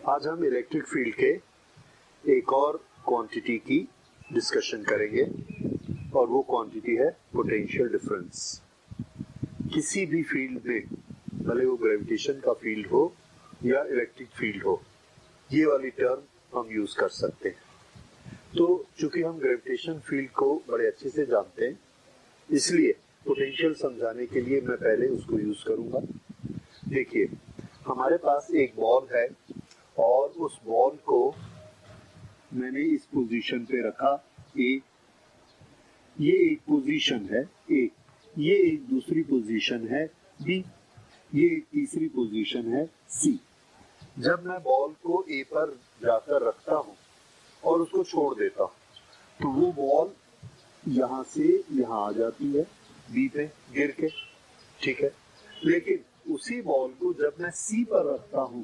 आज हम electric field के एक और क्वांटिटी की डिस्कशन करेंगे और वो क्वांटिटी है पोटेंशियल डिफरेंस। किसी भी फील्ड में, भले वो ग्रेविटेशन का फील्ड हो या इलेक्ट्रिक फील्ड हो, ये वाली टर्म हम यूज कर सकते हैं। तो चूंकि हम ग्रेविटेशन फील्ड को बड़े अच्छे से जानते हैं, इसलिए पोटेंशियल समझाने के लिए मैं पहले उसको यूज करूंगा। देखिए, हमारे पास एक बॉल है और उस बॉल को मैंने इस पोजीशन पे रखा ए। ये एक पोजीशन है ए, ये एक दूसरी पोजीशन है बी, ये एक तीसरी पोजीशन है सी। जब मैं बॉल को ए पर जाकर रखता हूं और उसको छोड़ देता हूं तो वो बॉल यहां से यहां आ जाती है बी पे गिर के, ठीक है। लेकिन उसी बॉल को जब मैं सी पर रखता हूं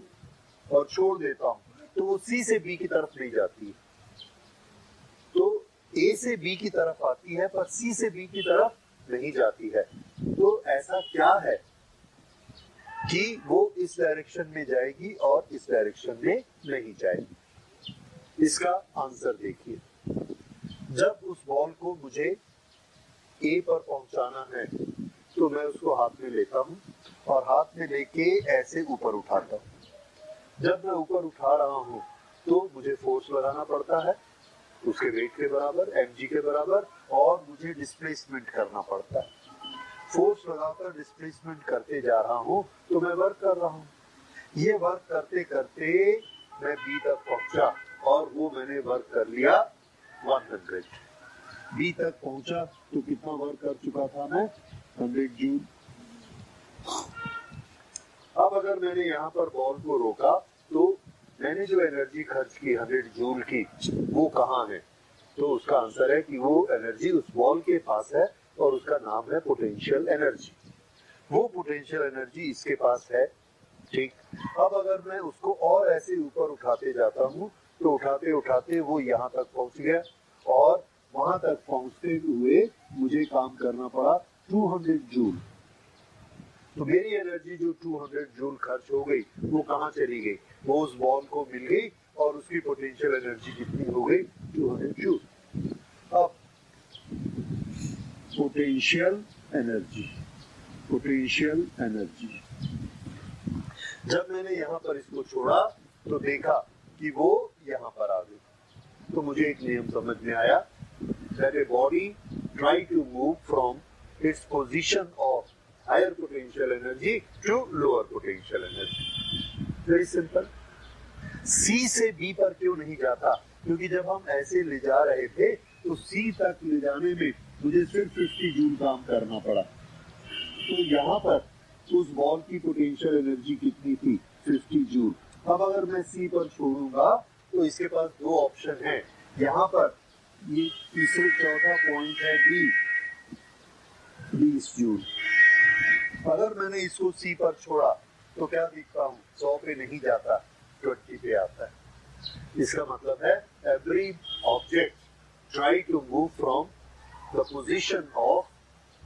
और छोड़ देता हूं तो वो सी से बी की तरफ नहीं जाती है, तो ए से बी की तरफ आती है पर सी से बी की तरफ नहीं जाती है। तो ऐसा क्या है कि वो इस डायरेक्शन में जाएगी और इस डायरेक्शन में नहीं जाएगी? इसका आंसर देखिए। जब उस बॉल को मुझे ए पर पहुंचाना है तो मैं उसको हाथ में लेता हूं और हाथ में लेके ऐसे ऊपर उठाता हूं। जब मैं ऊपर उठा रहा हूं तो मुझे फोर्स लगाना पड़ता है उसके वेट के बराबर, mg के बराबर, और मुझे डिस्प्लेसमेंट करना पड़ता है। फोर्स लगाकर डिस्प्लेसमेंट करते जा रहा हूं तो मैं वर्क कर रहा हूं। ये वर्क करते करते मैं बी तक पहुंचा और वो मैंने वर्क कर लिया 100। बी तक पहुंचा तो कितना वर्क कर चुका था मैं? 100 जूल। अब अगर मैंने यहाँ पर बॉल को रोका तो मैंने जो एनर्जी खर्च की 100 जूल की, वो कहाँ है? तो उसका आंसर है कि वो एनर्जी उस बॉल के पास है और उसका नाम है पोटेंशियल एनर्जी। वो पोटेंशियल एनर्जी इसके पास है, ठीक। अब अगर मैं उसको और ऐसे ऊपर उठाते जाता हूँ तो उठाते उठाते वो यहाँ तक पहुंच गया और वहां तक पहुंचते हुए मुझे काम करना पड़ा 200 जूल। तो मेरी एनर्जी जो 200 जूल खर्च हो गई वो कहाँ चली गई? वो उस बॉल को मिल गई और उसकी पोटेंशियल एनर्जी कितनी हो गई? 200 जूल। अब पोटेंशियल एनर्जी, पोटेंशियल एनर्जी, जब मैंने यहाँ पर इसको छोड़ा तो देखा कि वो यहाँ पर आ गई। तो मुझे एक नियम समझ में आया, that a body try to move from its position of higher potential energy to lower potential energy. Very simple. C से B पर क्यों नहीं जाता? क्योंकि जब हम ऐसे ले जा रहे थे तो C तक ले जाने में मुझे सिर्फ 50 जूल काम करना पड़ा। तो यहाँ पर उस बॉल की पोटेंशियल एनर्जी कितनी थी? 50 जूल। अब अगर मैं C पर छोड़ूंगा तो इसके पास दो ऑप्शन है। यहाँ पर ये तीसरे चौथा पॉइंट है B, 20 जूल। अगर मैंने इसको C पर छोड़ा तो क्या दिखता हूँ? 100 पे नहीं जाता, 20 पे आता है। इसका मतलब है every object try to move from the position of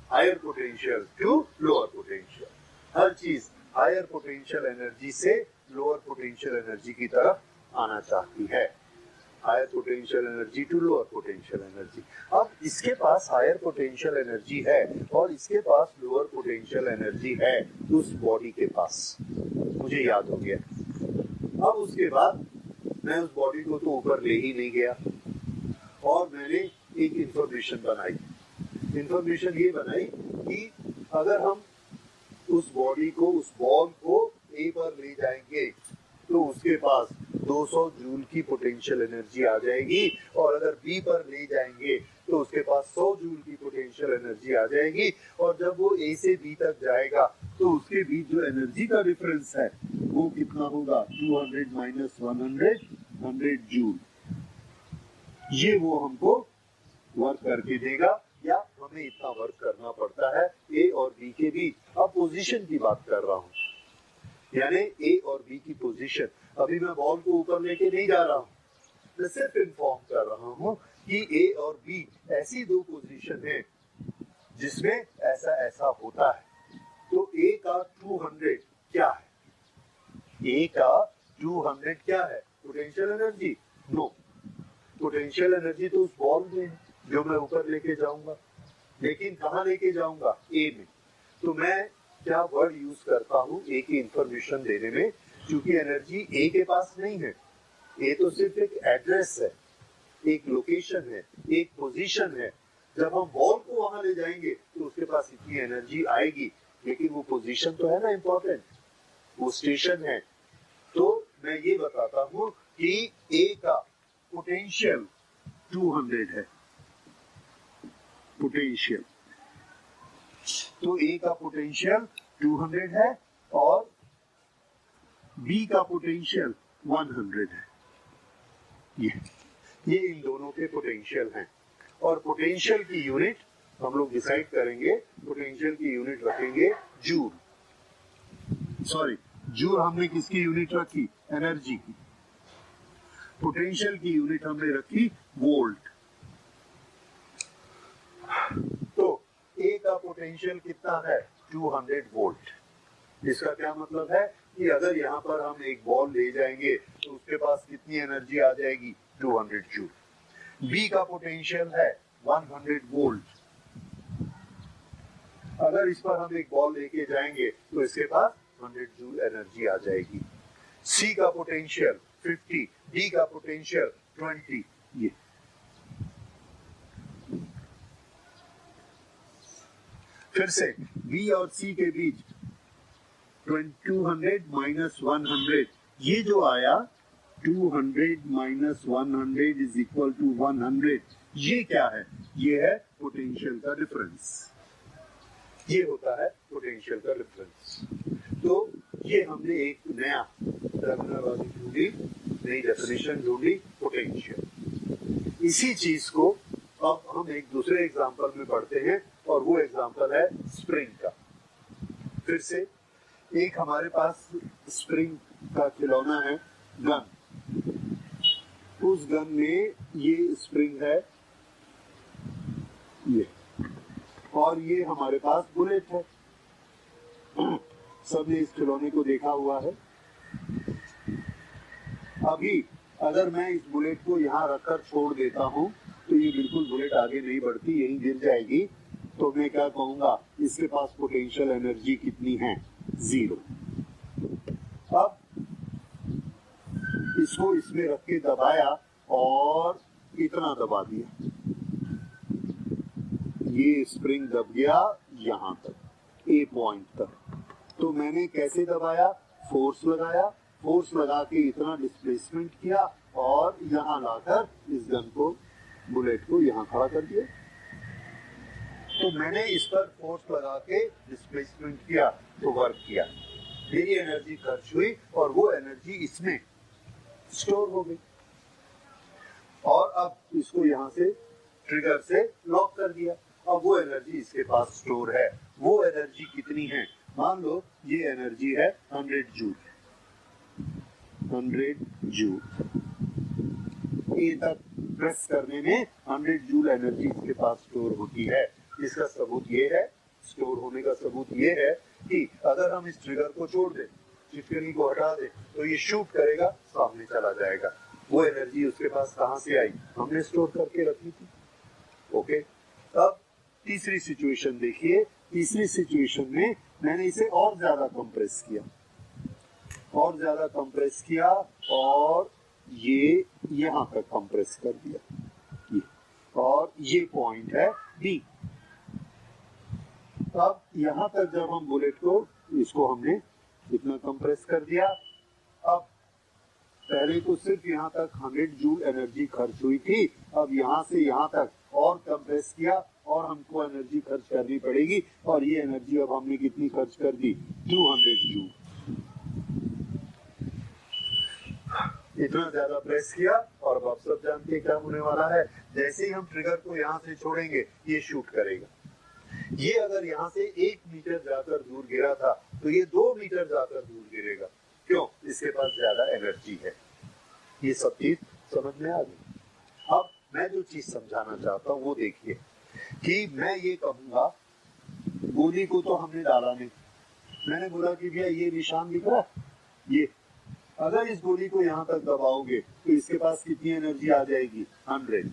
higher potential to lower potential. हर चीज हायर पोटेंशियल एनर्जी से लोअर पोटेंशियल एनर्जी की तरफ आना चाहती है। Higher potential energy to lower potential energy. अब इसके पास हायर पोटेंशियल एनर्जी है और इसके पास लोअर पोटेंशियल एनर्जी है उस बॉडी के पास, मुझे याद हो गया। अब उसके बाद मैं उस बॉडी को तो ऊपर ले ही नहीं गया और मैंने एक इंफॉर्मेशन बनाई। इंफॉर्मेशन ये बनाई कि अगर हम उस बॉडी को, उस बॉल को ए पर ले जाएंगे तो उसके पास 200 जूल की पोटेंशियल एनर्जी आ जाएगी और अगर बी पर ले जाएंगे तो उसके पास 100 जूल की पोटेंशियल एनर्जी आ जाएगी और जब वो ए से बी तक जाएगा तो उसके बीच जो एनर्जी का डिफरेंस है वो कितना होगा? 200 माइनस 100, 100 जूल। ये वो हमको वर्क करके देगा या हमें इतना वर्क करना पड़ता है ए और बी के बीच। अब पोजीशन की बात कर रहा हूँ, यानी ए और बी की पोजीशन। अभी मैं बॉल को ऊपर लेके नहीं जा रहा हूँ, मैं सिर्फ इन्फॉर्म कर रहा हूँ कि ए और बी ऐसी दो पोजीशन है जिसमें ऐसा ऐसा होता है। तो ए का 200 क्या है? ए का 200 क्या है? Potential energy? No, potential energy तो उस बॉल में है जो मैं ऊपर लेके जाऊंगा, लेकिन कहाँ लेके जाऊंगा? ए में। तो मैं क्या वर्ड यूज करता हूँ ए की इंफॉर्मेशन देने में, क्योंकि एनर्जी ए के पास नहीं है। ए तो सिर्फ एक एड्रेस है, एक लोकेशन है, एक पोजीशन है। जब हम बॉल को वहां ले जाएंगे तो उसके पास इतनी एनर्जी आएगी, लेकिन वो पोजीशन तो है ना इम्पोर्टेंट, वो स्टेशन है। तो मैं ये बताता हूँ कि ए का पोटेंशियल 200 है, पोटेंशियल। तो ए का पोटेंशियल 200 है और बी का पोटेंशियल 100 है। ये इन दोनों के पोटेंशियल हैं। और पोटेंशियल की यूनिट हम लोग डिसाइड करेंगे, पोटेंशियल की यूनिट रखेंगे जूल। सॉरी, जूल हमने किसकी यूनिट रखी? एनर्जी की। पोटेंशियल की यूनिट हमने रखी वोल्ट। तो ए का पोटेंशियल कितना है? 200 वोल्ट। इसका क्या मतलब है कि अगर यहाँ पर हम एक बॉल ले जाएंगे तो उसके पास कितनी एनर्जी आ जाएगी? 200 जूल। बी का पोटेंशियल है 100 वोल्ट। अगर इस पर हम एक बॉल लेके जाएंगे तो इसके पास 100 जूल एनर्जी आ जाएगी। सी का पोटेंशियल 50, डी का पोटेंशियल 20। ये फिर से बी और सी के बीच 200 माइनस 100, ये जो आया 200 माइनस 100 इज इक्वल टू 100, ये क्या है? ये है पोटेंशियल का डिफरेंस। ये होता है पोटेंशियल का डिफरेंस। तो ये हमने एक नया टर्मिनोलॉजी ढूंढी, नई डेफिनेशन ढूंढी पोटेंशियल। इसी चीज को अब हम एक दूसरे एग्जांपल में पढ़ते हैं और वो एग्जांपल है स्प्रिंग का। फिर से एक हमारे पास स्प्रिंग का खिलौना है, गन। उस गन में ये स्प्रिंग है, ये, और ये हमारे पास बुलेट है। सबने इस खिलौने को देखा हुआ है। अभी अगर मैं इस बुलेट को यहाँ रखकर छोड़ देता हूँ तो ये बिल्कुल बुलेट आगे नहीं बढ़ती, यहीं गिर जाएगी। तो मैं क्या कहूंगा? इसके पास पोटेंशियल एनर्जी कितनी है? 0। अब इसको इसमें रख के दबाया और इतना दबा दिया, ये स्प्रिंग दब गया यहाँ तक, ए पॉइंट तक। तो मैंने कैसे दबाया? फोर्स लगाया, फोर्स लगा के इतना डिस्प्लेसमेंट किया और यहाँ लाकर इस गन को, बुलेट को यहाँ खड़ा कर दिया। तो मैंने इस पर फोर्स लगा के डिस्प्लेसमेंट किया तो वर्क किया, मेरी एनर्जी खर्च हुई और वो एनर्जी इसमें स्टोर हो गई। और अब इसको यहाँ से ट्रिगर से लॉक कर दिया। अब वो एनर्जी इसके पास स्टोर है। वो एनर्जी कितनी है? मान लो ये एनर्जी है 100 जूल। 100 जूल ए तक प्रेस करने में 100 जूल एनर्जी इसके पास स्टोर होती है। इसका सबूत ये है, स्टोर होने का सबूत ये है कि अगर हम इस ट्रिगर को छोड़ दें, चिपकनी को हटा दें, तो ये शूट करेगा, सामने चला जाएगा। वो एनर्जी उसके पास कहां से आई? हमने स्टोर करके रखी थी। ओके, अब तीसरी सिचुएशन देखिए। तीसरी सिचुएशन में मैंने इसे और ज्यादा कंप्रेस किया, और ज्यादा कंप्रेस किया और ये यहां तक कंप्रेस कर दिया, ये, और ये पॉइंट है बी। अब यहां तक जब हम बुलेट को, इसको हमने इतना कंप्रेस कर दिया। अब पहले तो सिर्फ यहाँ तक 100 जूल एनर्जी खर्च हुई थी, अब यहाँ से यहाँ तक और कंप्रेस किया और हमको एनर्जी खर्च करनी पड़ेगी। और ये एनर्जी अब हमने कितनी खर्च कर दी? 200 जूल। इतना ज्यादा प्रेस किया और अब आप सब जानते हैं क्या होने वाला है। जैसे ही हम ट्रिगर को यहाँ से छोड़ेंगे ये शूट करेगा। ये अगर यहाँ से 1 मीटर जाकर दूर गिरा था तो ये 2 मीटर जाकर दूर गिरेगा। क्यों? इसके पास ज्यादा एनर्जी है। ये सब चीज समझ में आ गई। अब मैं जो चीज समझाना चाहता हूँ वो देखिए कि मैं ये कहूंगा, गोली को तो हमने डाला नहीं, मैंने बोला कि भैया ये निशान दिख रहा, ये अगर इस गोली को यहाँ तक दबाओगे तो इसके पास कितनी एनर्जी आ जाएगी? 100।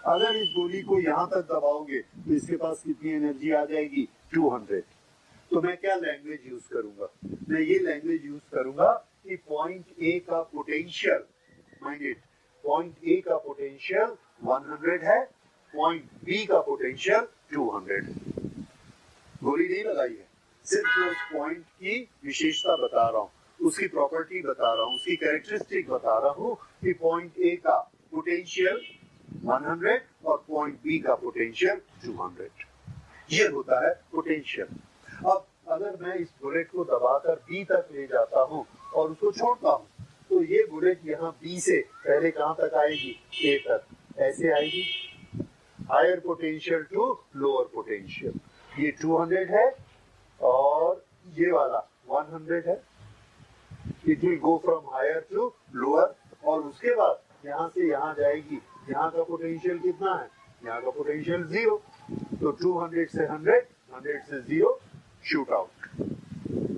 अगर इस गोली को यहाँ तक दबाओगे तो इसके पास कितनी एनर्जी आ जाएगी? 200। तो मैं क्या लैंग्वेज यूज करूंगा? मैं ये लैंग्वेज यूज करूंगा कि पॉइंट ए का potential, mind it, point A का पोटेंशियल 100 है, पॉइंट बी का पोटेंशियल 200। गोली नहीं लगाई है, सिर्फ उस पॉइंट की विशेषता बता रहा हूँ, उसकी प्रॉपर्टी बता रहा हूँ, उसकी कैरेक्टरिस्टिक बता रहा हूँ कि पॉइंट ए का पोटेंशियल 100 और पॉइंट बी का पोटेंशियल 200। ये होता है पोटेंशियल। अब अगर मैं इस बुलेट को दबाकर बी तक ले जाता हूँ और उसको छोड़ता हूँ तो ये बुलेट यहाँ बी से पहले कहाँ तक आएगी? ए तक, ऐसे आएगी, higher potential to lower potential. ये 200 है और ये वाला 100 है। It will go from higher to lower और उसके बाद यहाँ से यहाँ जाएगी। यहाँ का पोटेंशियल कितना है? यहाँ का पोटेंशियल 0। तो 200 से 100, 100 से 0, शूट आउट।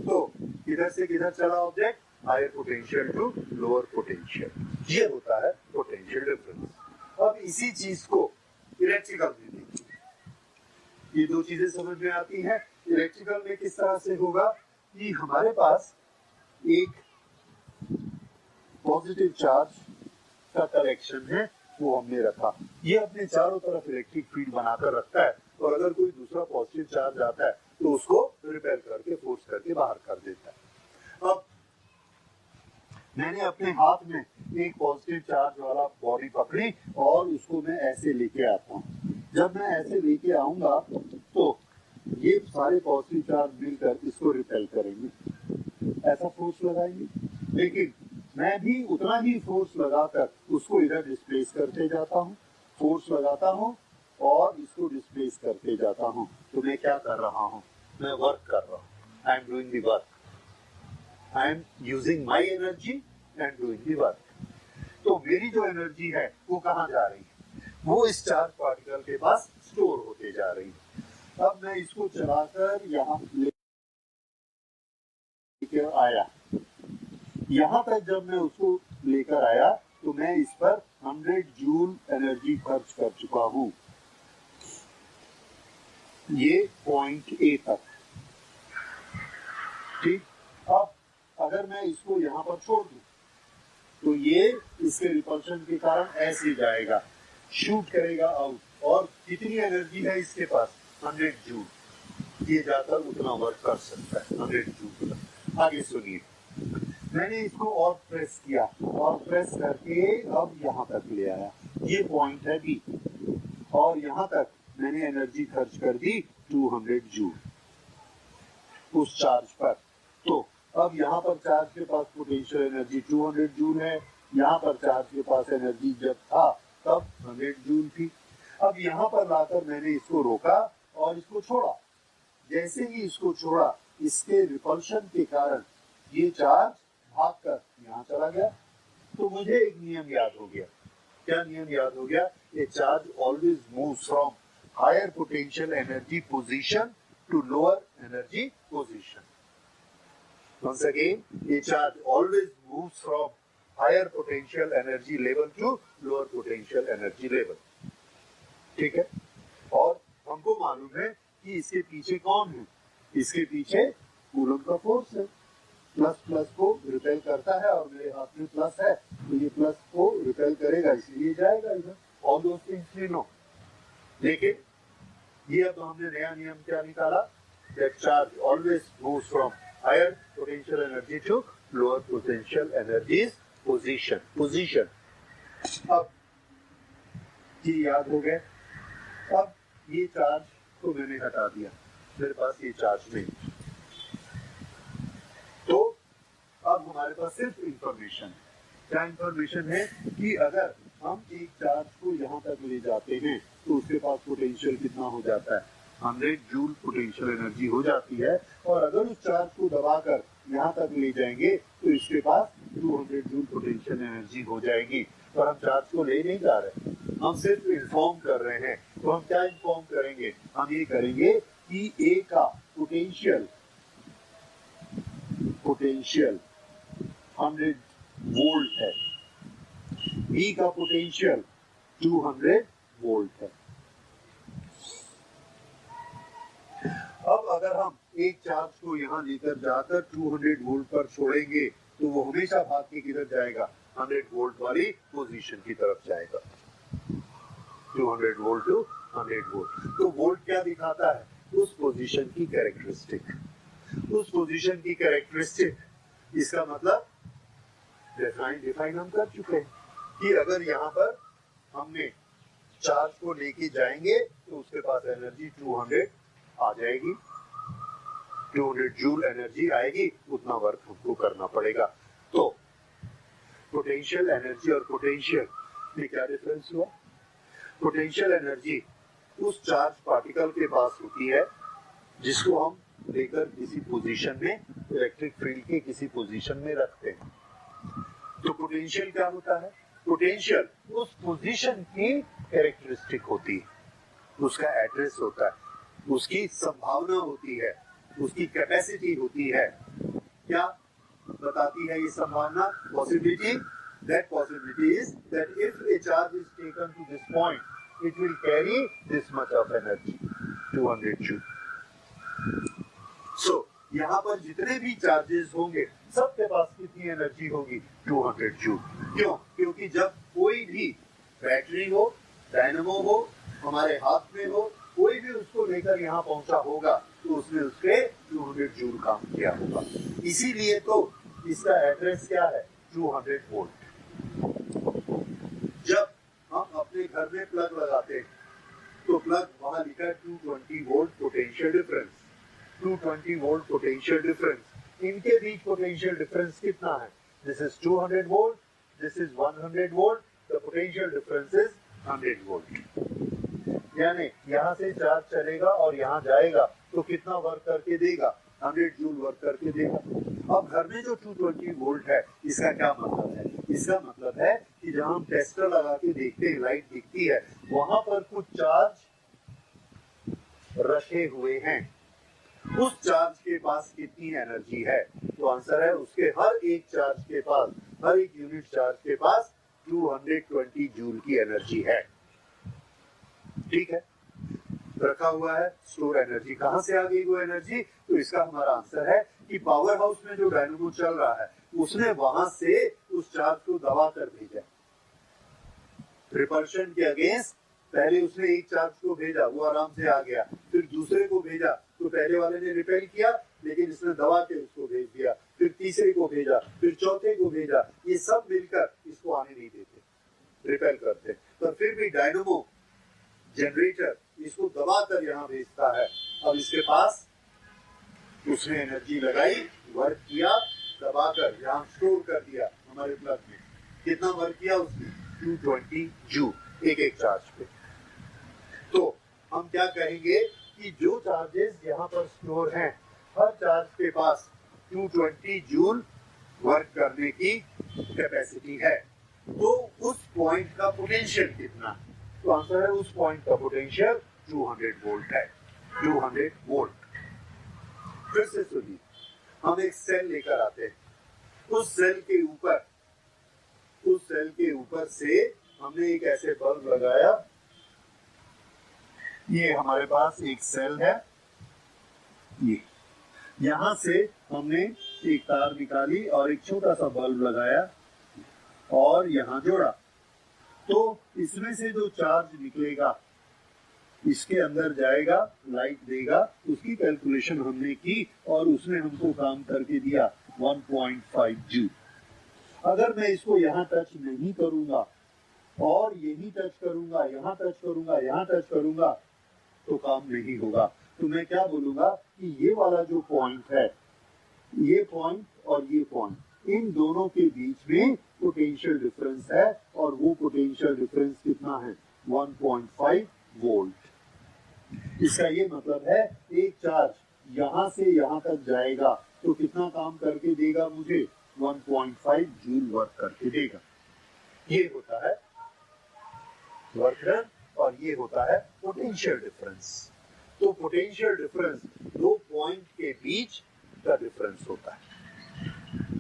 तो किधर से किधर चला object? Higher potential to lower potential. ये होता है पोटेंशियल डिफरेंस। अब इसी चीज को इलेक्ट्रिकल में देखिए, ये दो चीजें समझ में आती हैं। इलेक्ट्रिकल में किस तरह से होगा कि हमारे पास एक पॉजिटिव चार्ज का कलेक्शन है, वो हमने रखा, ये अपने चारों तरफ इलेक्ट्रिक फील्ड बनाकर रखता है और अगर कोई दूसरा पॉजिटिव चार्ज आता है तो उसको रिपेल करके, फोर्स करके बाहर कर देता है। अब मैंने अपने हाथ में एक पॉजिटिव चार्ज वाला बॉडी पकड़ी और उसको मैं ऐसे लेके आता हूँ। जब मैं ऐसे लेके आऊंगा तो ये सारे पॉजिटिव चार्ज मिलकर इसको रिपेल करेंगे, ऐसा फोर्स लगाएंगे। लेकिन मैं भी उतना ही फोर्स लगाकर उसको इधर डिस्प्लेस करते जाता हूँ, फोर्स लगाता हूँ और इसको डिस्प्लेस करते जाता हूँ। तो मैं क्या कर रहा हूँ? मैं वर्क कर रहा हूँ। I am doing the work, I am using my energy and doing the work. तो मेरी जो एनर्जी है वो कहाँ जा रही है? वो इस चार्ज पार्टिकल के पास स्टोर होते जा रही है। अब मैं इसको चलाकर यहाँ लेकर आया, यहाँ तक जब मैं उसको लेकर आया तो मैं इस पर 100 जूल एनर्जी खर्च कर चुका हूँ, ये पॉइंट ए तक। ठीक, अब अगर मैं इसको यहाँ पर छोड़ दूं तो ये इसके रिपल्शन के कारण ऐसे जाएगा, शूट करेगा आउट। और कितनी एनर्जी है इसके पास? 100 जूल। ये जाकर उतना वर्क कर सकता है 100 जूल तक। आगे सुनिए, मैंने इसको और प्रेस किया और प्रेस करके अब यहाँ तक ले आया, ये पॉइंट है बी और यहाँ तक मैंने एनर्जी खर्च कर दी 200 जूल उस चार्ज पर। तो अब यहाँ पर चार्ज के पास पोटेंशियल एनर्जी 200 जूल है, यहाँ पर चार्ज के पास एनर्जी जब था तब 100 जूल थी। अब यहाँ पर लाकर मैंने इसको रोका और इसको छोड़ा। जैसे ही इसको छोड़ा, इसके रिपल्शन के कारण ये चार्ज भागकर यहाँ चला गया। तो मुझे एक नियम याद हो गया। क्या नियम याद हो गया? A charge always moves from higher potential energy position to lower energy position. Once again, a charge always moves from higher potential energy level to lower potential energy level. ठीक है? और हमको मालूम है कि इसके पीछे कौन है? इसके पीछे कूलम का फोर्स है। प्लस प्लस को रिपेल करता है और मेरे हाथ में प्लस है तो ये प्लस को रिपेल करेगा, इसलिए जाएगा इधर। All those things we know. लेकिन ये अब हमने नया नियम क्या निकाला? That charge always moves from higher potential energy to lower potential energies position। अब ये याद हो गए। अब ये चार्ज को मैंने हटा दिया, मेरे पास ये चार्ज नहीं। तो अब हमारे पास सिर्फ इंफॉर्मेशन है। क्या इंफॉर्मेशन है? कि अगर हम एक चार्ज को यहाँ तक ले जाते हैं तो उसके पास पोटेंशियल कितना हो जाता है? 100 जूल पोटेंशियल एनर्जी हो जाती है। और अगर उस चार्ज को दबाकर यहाँ तक ले जाएंगे तो इसके पास 200 जूल पोटेंशियल एनर्जी हो जाएगी। पर हम चार्ज को ले नहीं जा रहे, हम सिर्फ इन्फॉर्म कर रहे हैं। तो हम क्या इन्फॉर्म करेंगे? हम ये करेंगे कि ए का पोटेंशियल 100 वोल्ट है, B का पोटेंशियल 200 वोल्ट है। अब अगर हम एक चार्ज को यहाँ लेकर जाकर 200 वोल्ट पर छोड़ेंगे तो वो हमेशा भाग के किधर जाएगा, 100 वोल्ट वाली पोजीशन की तरफ जाएगा। 200 वोल्ट टू 100 वोल्ट। तो वोल्ट क्या दिखाता है, उस पोजीशन की कैरेक्टरिस्टिक। उस पोजीशन की कैरेक्टरिस्टिक, इसका मतलब डिफाइन हम कर चुके हैं कि अगर यहाँ पर हमने चार्ज को लेके जाएंगे तो उसके पास एनर्जी 200 आ जाएगी, 200 जूल एनर्जी आएगी, उतना वर्क हमको करना पड़ेगा। तो पोटेंशियल एनर्जी और पोटेंशियल में क्या डिफरेंस हुआ? पोटेंशियल एनर्जी उस चार्ज पार्टिकल के पास होती है जिसको हम लेकर किसी पोजीशन में, इलेक्ट्रिक फील्ड के किसी पोजीशन में रखते हैं। तो पोटेंशियल क्या होता है? पोटेंशियल उस पोजीशन की कैरेक्टरिस्टिक होती है, उसका एड्रेस होता है, उसकी संभावना होती है, उसकी कैपेसिटी होती है। क्या बताती है ये संभावना? Possibility. That possibility is that if a charge is taken to this point, it will carry this much of energy, 200 joule. So यहाँ पर जितने भी चार्जेस होंगे सबके पास कितनी एनर्जी होगी? 200 जूल। क्यों? क्योंकि जब कोई भी बैटरी हो, डायनामो हो, हमारे हाथ में हो, कोई भी उसको लेकर यहाँ पहुंचा होगा तो उसने उसके 200 जूल काम किया होगा। इसीलिए तो इसका एड्रेस क्या है? 200 वोल्ट। जब हम अपने घर में प्लग लगाते हैं तो प्लग वहां लिखा है 220 volt potential difference, 220 volt potential difference. इनके बीच पोटेंशियल डिफरेंस कितना है? This is 200 volt, this is 100 volt, the potential difference is 100 volt. यानी यहाँ से चार्ज चलेगा और यहाँ जाएगा तो कितना वर्क करके देगा? 100 जूल वर्क करके देगा। अब घर में जो 220 वोल्ट है, इसका क्या मतलब है? इसका मतलब है कि जहाँ हम टेस्टर लगा के देखते हैं, लाइट दिखती है, वहां पर कुछ चार्ज रखे हुए हैं। उस चार्ज के पास कितनी एनर्जी है? तो आंसर है उसके हर एक चार्ज के पास, हर एक यूनिट चार्ज के पास 220 जूल की एनर्जी है। ठीक है, रखा हुआ है। स्टोर एनर्जी कहां से आ गई वो एनर्जी? तो इसका हमारा आंसर है कि पावर हाउस में जो डायनामो चल रहा है उसने वहां से उस चार्ज को दबा कर भेजा। रिपल्शन के अगेंस्ट पहले उसने एक चार्ज को भेजा, वो आराम से आ गया, फिर दूसरे को भेजा तो पहले वाले ने रिपेल किया लेकिन इसने दबा के उसको भेज दिया, फिर तीसरे को भेजा, फिर चौथे को भेजा। ये सब मिलकर इसको आने नहीं देते, रिपेल करते। पर फिर भी डायनामो जनरेटर इसको दबाकर यहाँ भेजता है। अब इसके पास उसने एनर्जी लगाई, वर्क किया, दबाकर यहाँ स्टोर कर दिया हमारे प्लग में। कितना वर्क किया उसने? 220 जूल एक एक चार्ज पे। तो हम क्या कहेंगे कि जो चार्जेस यहाँ पर स्टोर हैं, हर चार्ज के पास 220 जूल वर्क करने की कैपेसिटी है। तो उस पॉइंट का पोटेंशियल कितना है? तो आंसर है उस पॉइंट का पोटेंशियल 200 वोल्ट है, 200 वोल्ट। फिर से सुनिए, हम एक सेल लेकर आते हैं, उस सेल के ऊपर से हमने एक ऐसे बल्ब लगाया। ये हमारे पास एक सेल है, ये यहां से हमने एक तार निकाली और एक छोटा सा बल्ब लगाया और यहां जोड़ा। तो इसमें से जो चार्ज निकलेगा इसके अंदर जाएगा, लाइट देगा। उसकी कैलकुलेशन हमने की और उसने हमको काम करके दिया 1.5 जूल। अगर मैं इसको यहाँ टच नहीं करूंगा और यही टच करूंगा, यहाँ टच करूंगा, यहाँ टच करूंगा तो काम नहीं होगा। तो मैं क्या बोलूंगा कि ये वाला जो पॉइंट है, ये पॉइंट और ये पॉइंट, इन दोनों के बीच में पोटेंशियल डिफरेंस है और वो पोटेंशियल डिफरेंस कितना है? 1.5 वोल्ट। इसका ये मतलब है एक चार्ज यहाँ से यहाँ तक जाएगा तो कितना काम करके देगा मुझे? 1.5 जूल वर्क करके देगा। ये होता है वर्क डन और ये होता है पोटेंशियल डिफरेंस। तो पोटेंशियल डिफरेंस दो पॉइंट के बीच का डिफरेंस होता है।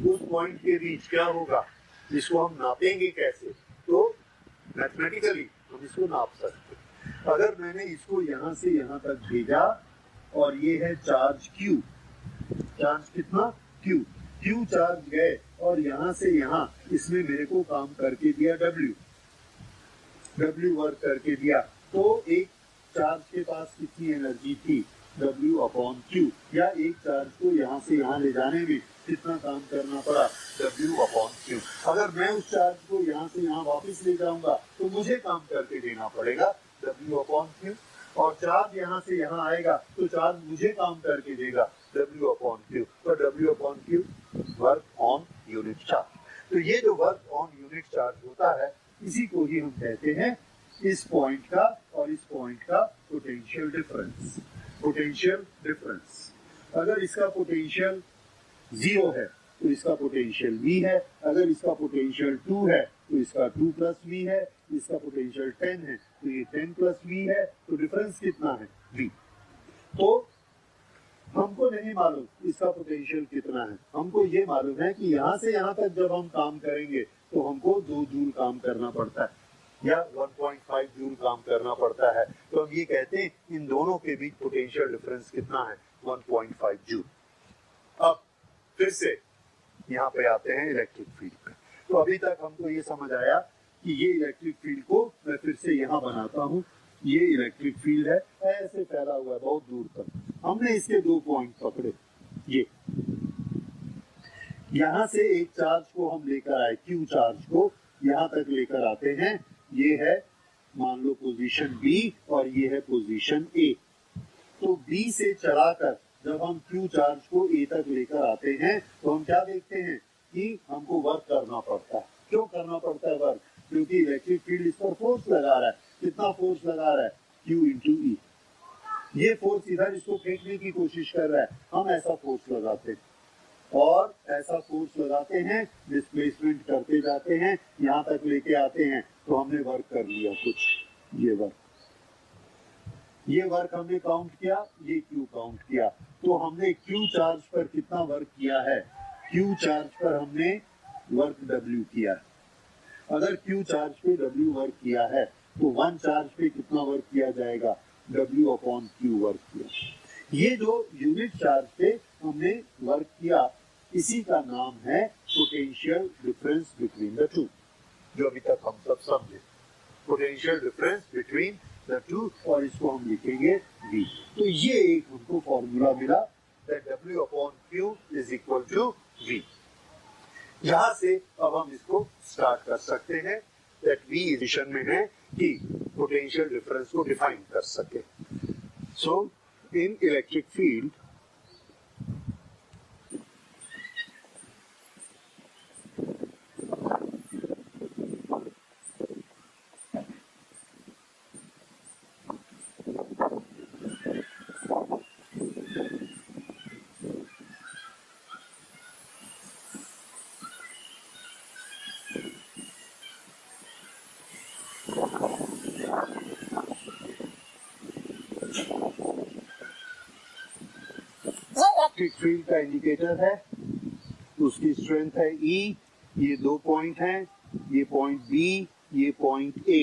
उस पॉइंट के बीच क्या होगा, इसको हम नापेंगे कैसे, तो मैथमेटिकली हम इसको नाप सकते हैं। अगर मैंने इसको यहाँ से यहाँ तक भेजा और ये है चार्ज Q, चार्ज कितना Q चार्ज गए और यहाँ से यहाँ इसने मेरे को काम करके दिया W वर्क करके दिया, तो एक चार्ज के पास कितनी एनर्जी थी, W/Q, या एक चार्ज को यहाँ से यहाँ ले जाने में कितना काम करना पड़ा, W/Q। अगर मैं उस चार्ज को यहाँ से यहाँ वापस ले जाऊंगा तो मुझे काम करके देना पड़ेगा W/Q, और चार्ज यहाँ से यहाँ आएगा तो चार्ज मुझे काम करके देगा W/Q। तो W/Q work on unit charge. तो ये जो वर्क ऑन यूनिट चार्ज होता है, इसी को ही हम कहते हैं इस पॉइंट का और इस पॉइंट का पोटेंशियल डिफरेंस। पोटेंशियल डिफरेंस, अगर इसका पोटेंशियल 0 है तो इसका पोटेंशियल V है, अगर इसका पोटेंशियल 2 है तो इसका 2 प्लस V है, इसका पोटेंशियल 10 है तो ये 10 प्लस V है, तो डिफरेंस कितना है, V। तो हमको नहीं मालूम इसका पोटेंशियल कितना है, हमको ये मालूम है कि यहाँ से यहाँ तक जब हम काम करेंगे तो हमको 2 जूल काम करना पड़ता है या 1.5 जूल काम करना पड़ता है। तो हम ये कहते हैं इन दोनों के बीच पोटेंशियल डिफरेंस कितना है, 1.5 जूल। अब फिर से यहाँ पे आते हैं इलेक्ट्रिक फील्ड पे। तो अभी तक हमको ये समझ आया कि ये इलेक्ट्रिक फील्ड को मैं फिर से यहाँ बनाता हूँ, ये इलेक्ट्रिक फील्ड है, ऐसे फैला हुआ है बहुत दूर तक। हमने इसके 2 पॉइंट पकड़े, ये यहाँ से एक चार्ज को हम लेकर आए, Q चार्ज को यहाँ तक लेकर आते हैं, ये है मान लो पोजीशन B और ये है पोजीशन A। तो B से चलाकर जब हम Q चार्ज को A तक लेकर आते हैं तो हम क्या देखते हैं कि हमको वर्क करना पड़ता है। क्यों करना पड़ता है वर्क, क्योंकि इलेक्ट्रिक फील्ड इस पर फोर्स लगा रहा है। कितना फोर्स लगा रहा है, Q × E। ये फोर्स इधर इसको फेंकने की कोशिश कर रहा है, हम ऐसा फोर्स लगाते हैं और ऐसा फोर्स लगाते हैं, डिस्प्लेसमेंट करते जाते हैं, यहाँ तक लेके आते हैं, तो हमने वर्क कर लिया कुछ। ये वर्क हमने काउंट किया, ये Q काउंट किया, तो हमने Q चार्ज पर कितना वर्क किया है, Q चार्ज पर हमने वर्क W किया। अगर Q चार्ज पे W वर्क किया है तो 1 चार्ज पे कितना वर्क किया जाएगा, W/Q वर्क किया। ये जो यूनिट चार्ज पे हमने वर्क किया, इसी का नाम है potential difference between the two, जो अभी तक हम सब समझे, potential difference between the two, और इसको हम लिखेंगे V। तो ये एक हमको फॉर्मूला मिला that W/Q is equal to V। यहाँ से अब हम इसको स्टार्ट कर सकते हैं that V इक्वेशन में है कि पोटेंशियल डिफरेंस को डिफाइन कर सके। So in electric field electric field का इंडिकेटर है, उसकी स्ट्रेंथ है E। ये 2 पॉइंट हैं, ये पॉइंट B, ये पॉइंट A।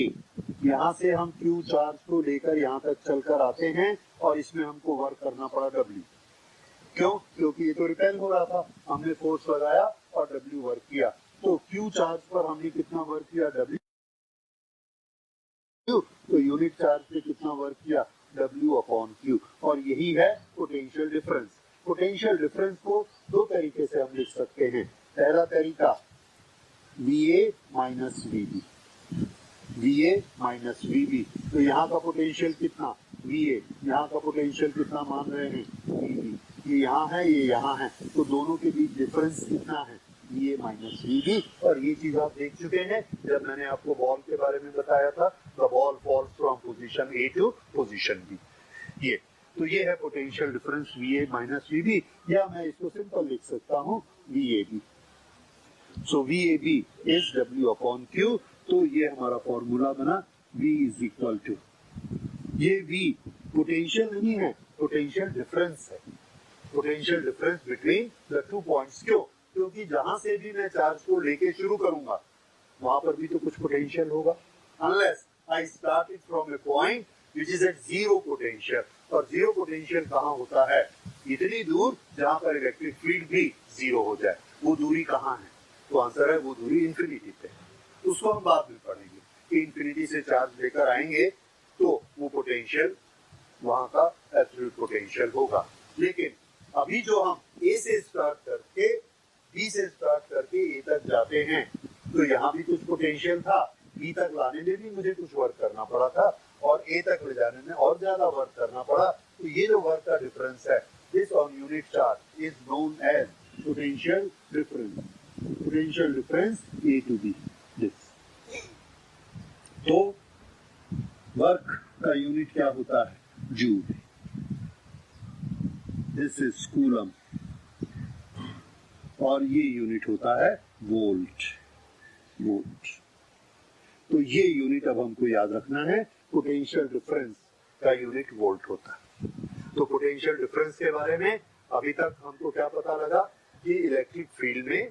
यहाँ से हम Q चार्ज को लेकर यहाँ तक चलकर आते हैं और इसमें हमको वर्क करना पड़ा W। क्यों, क्योंकि ये तो रिपेल हो रहा था, हमने फोर्स लगाया और W वर्क किया। तो Q चार्ज पर हमने कितना वर्क किया, W। तो यूनिट चार्ज पे कितना वर्क किया, W/Q। और यही है पोटेंशियल डिफरेंस। पोटेंशियल डिफरेंस को 2 तरीके से हम लिख सकते हैं। पहला तरीका VA minus VB, VA minus VB। तो यहाँ का पोटेंशियल कितना, VA, यहाँ का पोटेंशियल कितना मान रहे हैं, VB। ये यहाँ है, ये यहाँ है, तो दोनों के बीच डिफरेंस कितना है, VA माइनस VB। और ये चीज आप देख चुके हैं जब मैंने आपको बॉल के बारे में बताया था, the ball falls from position A to position B। ये तो ये है potential difference VA minus VB, या मैं इसको सिंपल लिख सकता हूँ VAB। So VAB is W/Q। तो ये हमारा फॉर्मूला बना, V इज इक्वल टू, ये V पोटेंशियल नहीं है, पोटेंशियल डिफरेंस है, potential difference between the 2 points. क्यों, क्योंकि जहां से भी मैं चार्ज को लेके शुरू करूंगा वहां पर भी तो कुछ पोटेंशियल होगा, unless I start it from a point which is at zero potential. और जीरो पोटेंशियल कहाँ होता है? इतनी दूर जहां पर इलेक्ट्रिक फील्ड भी जीरो हो जाए। वो दूरी कहाँ है? तो आंसर है वो दूरी इंफिनिटी पे। उसको हम बाद में पढ़ेंगे कि इंफिनिटी से चार्ज लेकर आएंगे तो वो पोटेंशियल वहां का एब्सोल्यूट पोटेंशियल होगा। लेकिन अभी जो हम ए से स्टार्ट करके बी से स्टार्ट करके ए तक जाते हैं तो यहाँ भी कुछ पोटेंशियल था, बी तक लाने में भी मुझे कुछ वर्क करना पड़ा था और ए तक ले जाने में और ज्यादा वर्क करना पड़ा। तो ये जो वर्क का डिफरेंस है, this on unit charge is known as potential difference. Potential difference A to B this. तो वर्क का यूनिट क्या होता है? जूल। दिस इज कूलम और ये यूनिट होता है वोल्ट। वोल्ट। तो ये यूनिट अब हमको याद रखना है, पोटेंशियल डिफरेंस का यूनिट वोल्ट होता है। तो पोटेंशियल डिफरेंस के बारे में अभी तक हमको क्या पता लगा कि इलेक्ट्रिक फील्ड में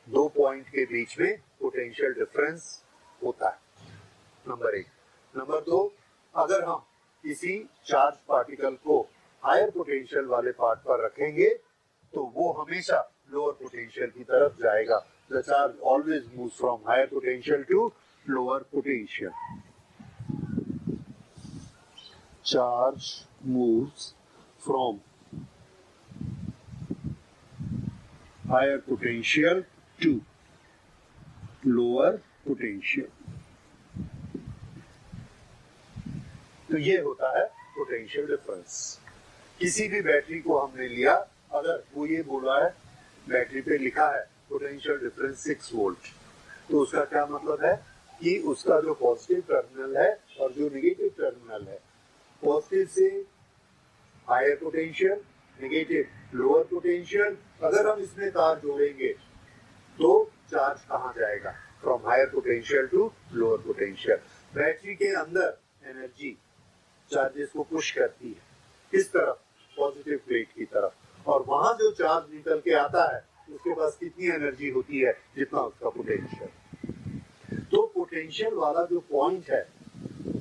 दो पॉइंट के बीच में पोटेंशियल डिफरेंस होता है, नंबर एक। नंबर दो, अगर हम किसी चार्ज पार्टिकल को हायर पोटेंशियल वाले पार्ट पर रखेंगे तो वो हमेशा लोअर पोटेंशियल की तरफ जाएगा। The charge always moves from higher potential to lower potential. Charge moves from higher potential to lower potential. तो ये होता है पोटेंशियल डिफरेंस। किसी भी बैटरी को हमने लिया, अगर वो ये बोला है, बैटरी पे लिखा है पोटेंशियल डिफरेंस 6 वोल्ट, तो उसका क्या मतलब है कि उसका जो पॉजिटिव टर्मिनल है और जो नेगेटिव टर्मिनल है, पॉजिटिव से higher potential, negative lower potential, अगर हम इसमें तार जोड़ेंगे तो चार्ज कहाँ जाएगा? From higher potential to lower potential. Battery के अंदर एनर्जी चार्जेस को पुश करती है किस तरफ? पॉजिटिव प्लेट की तरफ। और वहां जो चार्ज निकल के आता है उसके पास कितनी एनर्जी होती है? जितना उसका पोटेंशियल। तो पोटेंशियल वाला जो पॉइंट है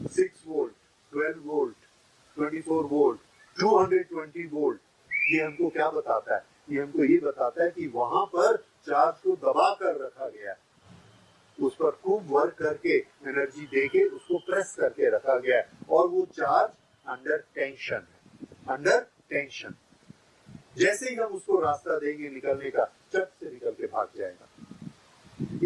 6 वोल्ट, 12 वोल्ट, 24 वोल्ट, 220 वोल्ट, ये हमको क्या बताता है? ये हमको ये बताता है कि वहां पर चार्ज को दबा कर रखा गया है, उस पर खूब वर्क करके एनर्जी देके उसको प्रेस करके रखा गया है और वो चार्ज अंडर टेंशन है। Under tension. जैसे ही हम उसको रास्ता देंगे निकलने का, चट से निकल के भाग जाएगा।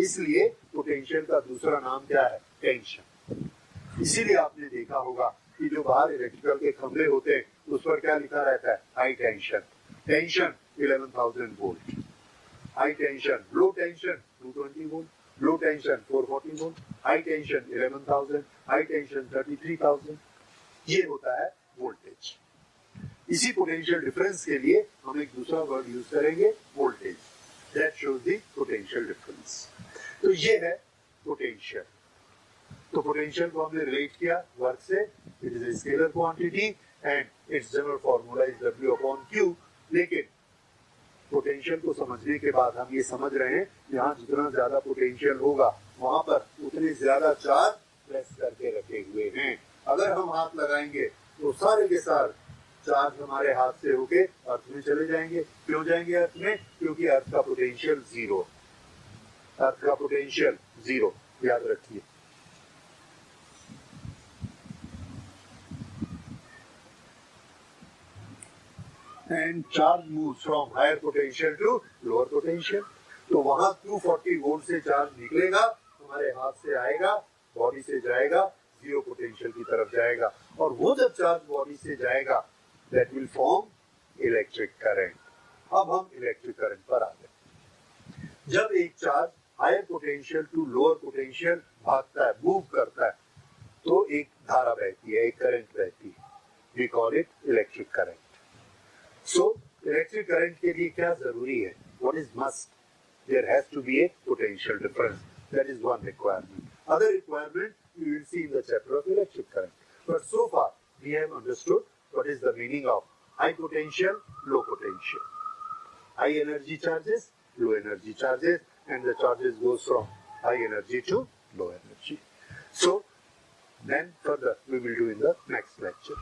इसलिए पोटेंशियल का दूसरा नाम क्या है? टेंशन। इसीलिए आपने देखा होगा कि जो बाहर इलेक्ट्रिकल के खंभे होते हैं उस पर क्या लिखा रहता है? High tension. Tension 11,000 volt. High tension, low tension 220 volt, low tension 440 volt, high tension 11,000, high tension 33,000। ये होता है वोल्टेज। इसी पोटेंशियल डिफरेंस के लिए हम एक दूसरा वर्ड यूज करेंगे, voltage. That shows the potential difference. तो ये है पोटेंशियल। तो पोटेंशियल को हमने रिलेट किया वर्क से। It is a scalar quantity and it's general formula is W upon Q। लेकिन पोटेंशियल को समझने के बाद हम ये समझ रहे हैं यहाँ जितना ज्यादा पोटेंशियल होगा वहां पर उतने ज्यादा चार्ज प्रेस करके रखे हुए हैं। अगर हम हाथ लगाएंगे तो सारे के सारे चार्ज हमारे हाथ से होके अर्थ में चले जाएंगे। क्यों जाएंगे अर्थ में? क्योंकि अर्थ का पोटेंशियल जीरो। अर्थ का पोटेंशियल जीरो, याद रखिए। And charge moves from higher potential to lower potential. तो वहां 240 वोल्ट से चार्ज निकलेगा, हमारे हाथ से आएगा, बॉडी से जाएगा, जीरो पोटेंशियल की तरफ जाएगा। और वो जब चार्ज बॉडी से जाएगा that will form electric current. अब हम इलेक्ट्रिक करंट पर आ गए। जब एक charge higher potential to lower potential भागता है, मूव करता है, तो एक धारा बहती है, एक करंट बहती है। We call it electric current. So electric current के लिए क्या जरूरी है? What is must? There has to be a potential difference. That is one requirement. Other requirement you will see in the chapter of electric current. But so far we have understood what is the meaning of high potential, low potential. High energy charges low energy charges, and the charges goes from high energy to low energy. So then further we will do in the next lecture.